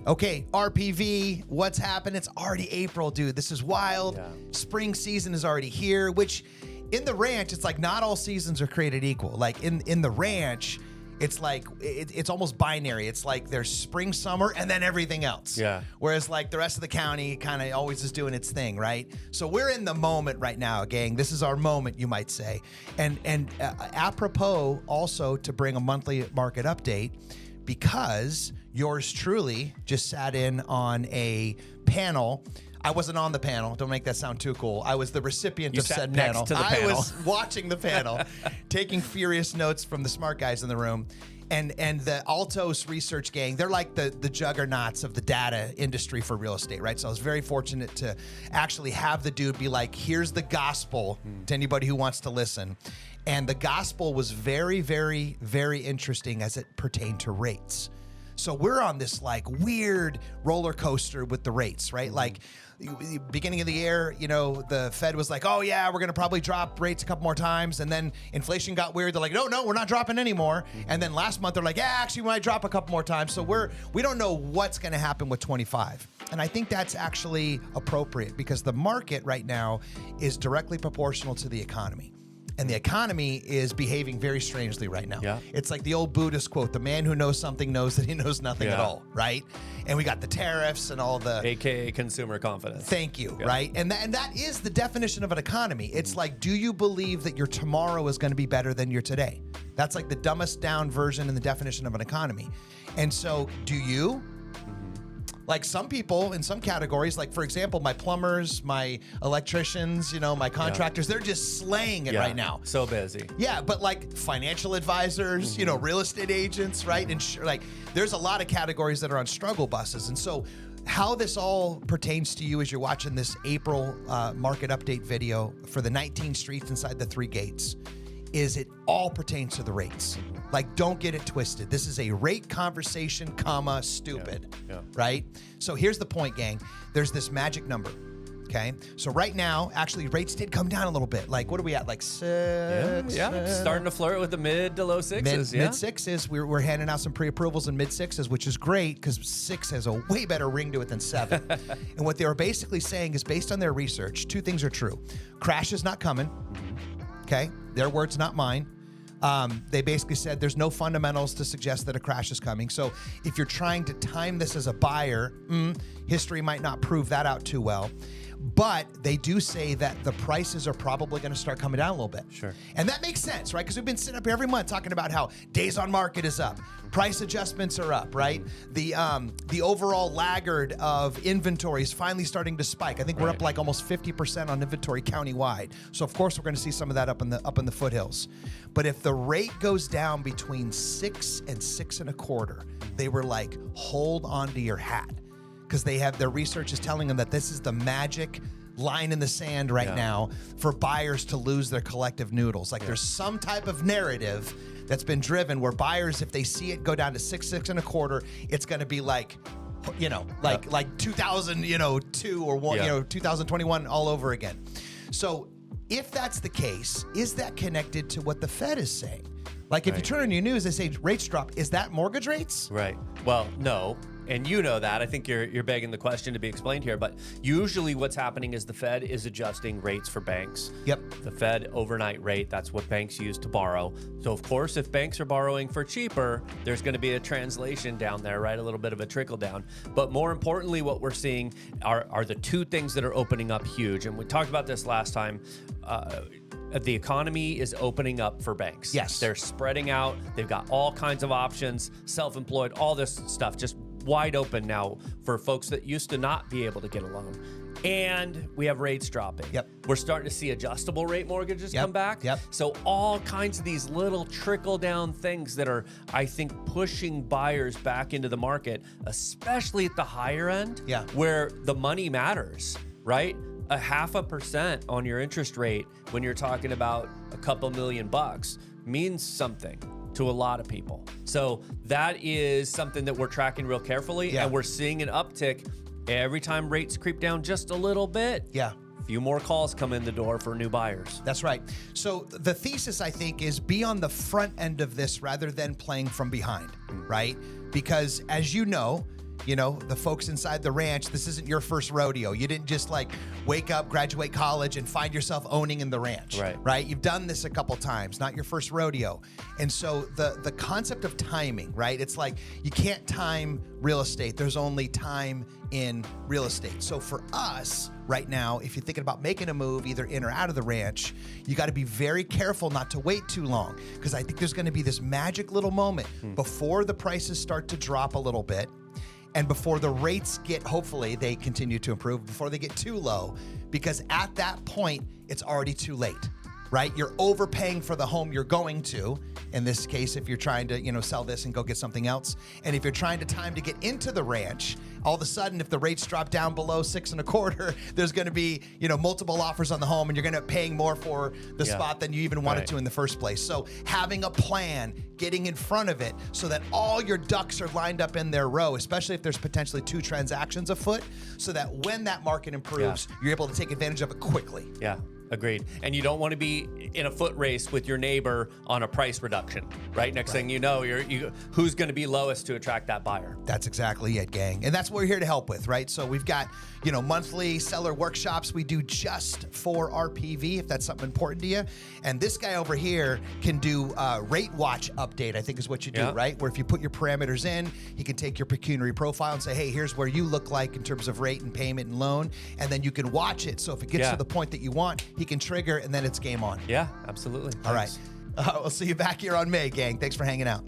Okay, RPV, what's happened? It's already April, dude. This is wild. Yeah. Spring season is already here, which in the ranch, it's like not all seasons are created equal. Like in the ranch, it's like it's almost binary. It's like there's spring, summer, and then everything else. Yeah. Whereas like the rest of the county kind of always is doing its thing, right? So we're in the moment right now, gang. This is our moment, you might say. And apropos also to bring a monthly market update, because yours truly just sat in on a panel. I wasn't on the panel. Don't make that sound too cool. I was the recipient of said panel. Next to the panel. I was watching the panel, taking furious notes from the smart guys in the room. And the Altos research gang, they're like the juggernauts of the data industry for real estate, right? So I was very fortunate to actually have the dude be like, here's the gospel to anybody who wants to listen. And the gospel was very, very, very interesting as it pertained to rates. So we're on this like weird roller coaster with the rates, right? Like beginning of the year, you know, the Fed was like, oh yeah, we're going to probably drop rates a couple more times. And then inflation got weird. They're like, no, we're not dropping anymore. And then last month they're like, yeah, actually we might drop a couple more times. So we don't know what's going to happen with 25. And I think that's actually appropriate because the market right now is directly proportional to the economy. And the economy is behaving very strangely right now. Yeah. It's like the old Buddhist quote, the man who knows something knows that he knows nothing at all, right? And we got the tariffs and all the... AKA consumer confidence. Thank you, right? And that is the definition of an economy. It's like, do you believe that your tomorrow is going to be better than your today? That's like the dumbest down version and the definition of an economy. And so, do you? Like some people in some categories, like for example, my plumbers, my electricians, you know, my contractors, they're just slaying it right now. So busy. Yeah, but like financial advisors, you know, real estate agents, right? And like there's a lot of categories that are on struggle buses. And so how this all pertains to you as you're watching this April market update video for the 19 streets inside the 3 gates is it all pertains to the rates. Like, don't get it twisted. This is a rate conversation, comma, stupid, right? So here's the point, gang. There's this magic number, okay? So right now, actually, rates did come down a little bit. Like, what are we at? Like 6? Yeah. Starting to flirt with the mid to low 6s. Mid 6s. We're handing out some pre-approvals in mid 6s, which is great because 6 has a way better ring to it than 7. And what they were basically saying is based on their research, 2 things are true. Crash is not coming, okay? Their words, not mine. They basically said there's no fundamentals to suggest that a crash is coming. So if you're trying to time this as a buyer, history might not prove that out too well. But they do say that the prices are probably going to start coming down a little bit. Sure. And that makes sense, right? Because we've been sitting up here every month talking about how days on market is up. Price adjustments are up, right? The overall laggard of inventory is finally starting to spike. I think we're up like almost 50% on inventory countywide. So of course we're going to see some of that up in the foothills. But if the rate goes down between 6 and 6.25, they were like, hold on to your hat. Because they have their research is telling them that this is the magic line in the sand right now for buyers to lose their collective noodles. Like there's some type of narrative that's been driven where buyers, if they see it go down to 6.25, it's going to be like, you know, like 2002 or 2021 all over again. So if that's the case, is that connected to what the Fed is saying? Like if you turn on your news, they say rates drop. Is that mortgage rates? Right. Well, no. And you know that. I think you're begging the question to be explained here. But usually what's happening is the Fed is adjusting rates for banks. Yep. The Fed overnight rate, that's what banks use to borrow. So, of course, if banks are borrowing for cheaper, there's going to be a translation down there, right? A little bit of a trickle down. But more importantly, what we're seeing are the 2 things that are opening up huge. And we talked about this last time. The economy is opening up for banks. Yes. They're spreading out. They've got all kinds of options, self-employed, all this stuff just wide open now for folks that used to not be able to get a loan. And we have rates dropping. Yep. We're starting to see adjustable rate mortgages come back. Yep. So all kinds of these little trickle down things that are, I think, pushing buyers back into the market, especially at the higher end, where the money matters, right? 0.5% on your interest rate when you're talking about a couple $1,000,000 means something to a lot of people. So that is something that we're tracking real carefully, and we're seeing an uptick every time rates creep down just a little bit. Yeah. A few more calls come in the door for new buyers. That's right. So the thesis, I think, is be on the front end of this rather than playing from behind, right? Because as you know, you know, the folks inside the ranch, this isn't your first rodeo. You didn't just like wake up, graduate college, and find yourself owning in the ranch, right? You've done this a couple times, not your first rodeo. And so the concept of timing, right? It's like you can't time real estate. There's only time in real estate. So for us right now, if you're thinking about making a move either in or out of the ranch, you got to be very careful not to wait too long, because I think there's going to be this magic little moment before the prices start to drop a little bit and before the rates get, hopefully they continue to improve, before they get too low, because at that point, it's already too late. Right? You're overpaying for the home you're going to. In this case, if you're trying to, you know, sell this and go get something else. And if you're trying to time to get into the ranch, all of a sudden, if the rates drop down below 6.25, there's going to be, you know, multiple offers on the home, and you're going to be paying more for the spot than you even wanted to in the first place. So having a plan, getting in front of it so that all your ducks are lined up in their row, especially if there's potentially 2 transactions afoot, so that when that market improves, you're able to take advantage of it quickly. Yeah. Agreed. And you don't want to be in a foot race with your neighbor on a price reduction, right? Next thing you know, who's going to be lowest to attract that buyer? That's exactly it, gang. And that's what we're here to help with, right? So we've got, you know, monthly seller workshops we do just for RPV, if that's something important to you. And this guy over here can do rate watch update, I think is what you do, right? Where if you put your parameters in, he can take your pecuniary profile and say, hey, here's where you look like in terms of rate and payment and loan. And then you can watch it. So if it gets to the point that you want, he can trigger, and then it's game on. Yeah, absolutely. All right. We'll see you back here on May, gang. Thanks for hanging out.